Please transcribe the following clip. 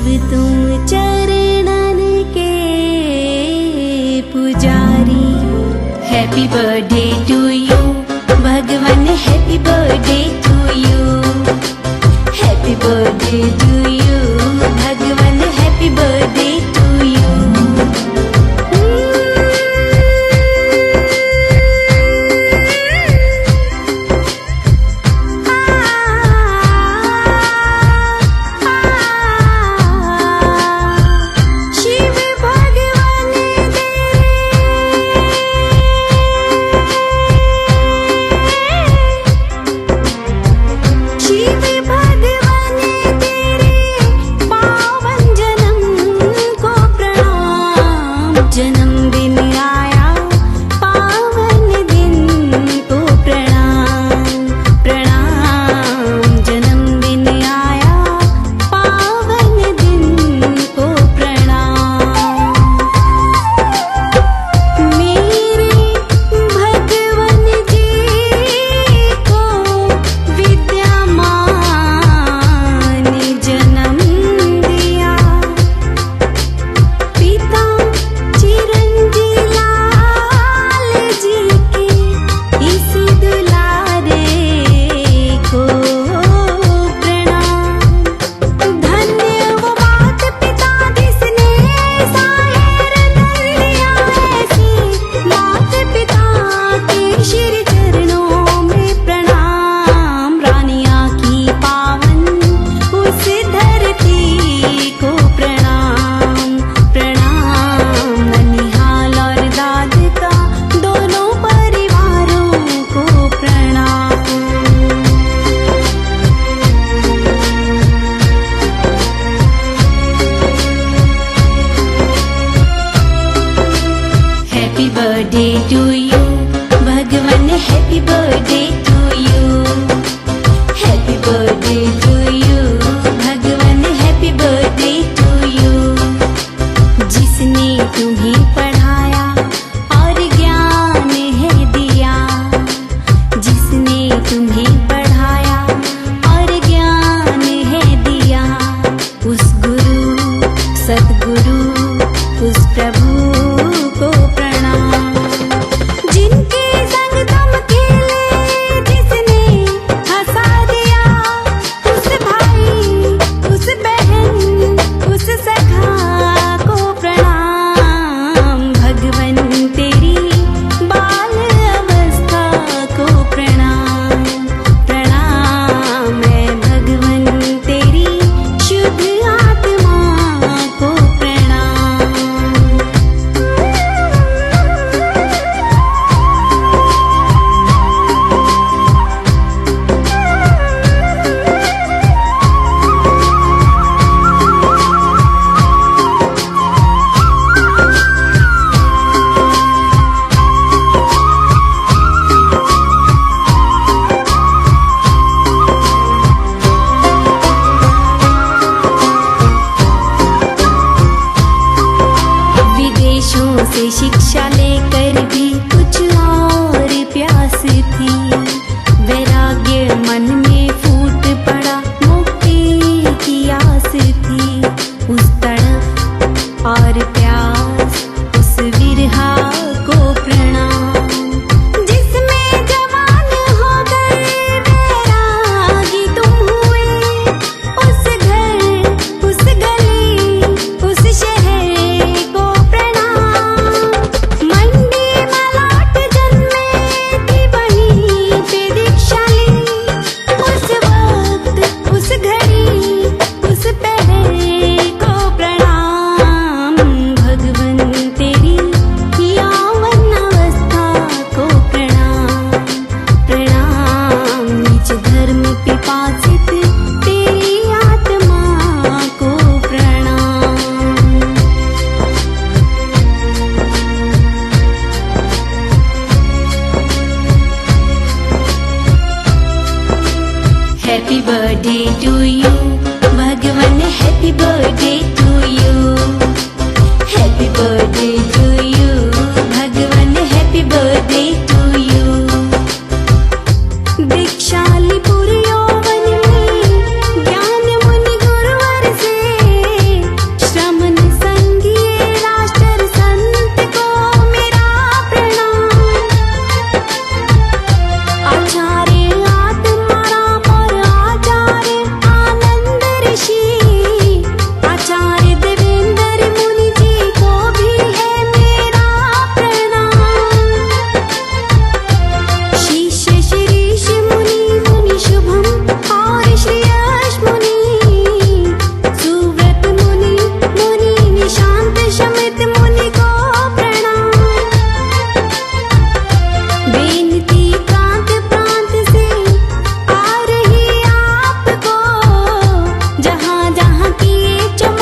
शिव तुम चरणन के पुजारी। हैप्पी बर्थडे टू यू भगवान, happy birthday to you, happy birthday to you भगवान, हैप्पी बर्थडे टू यू। शिक्षा लेकर भी कुछ और प्यास थी, वैराग्य मन में फूट पड़ा, मुक्ति की आस थी। उस तड़प और प्यास, उस विरहा को प्रणाम, जिसमें जवान हो गए वैरागी तुम हुए। उस घर, उस गली, उस शहर को प्रणाम। मंडी मलाट जन्मे थी वहीं पे दीक्षा ली। उस वक्त, उस घड़ी, उस पहर को प्रणाम। भगवन तेरी यौवन अवस्था को प्रणाम, प्रणाम। नीच धर्म पिपासित तेरी आत्मा को प्रणाम। हैप्पी बर्थडे टू यू भगवान, happy birthday to you, happy birthday to you भगवान, हैप्पी बर्थडे टू यू। दीक्षालीपुर यौवन में ज्ञान मुनि गुरुवर से चमकिए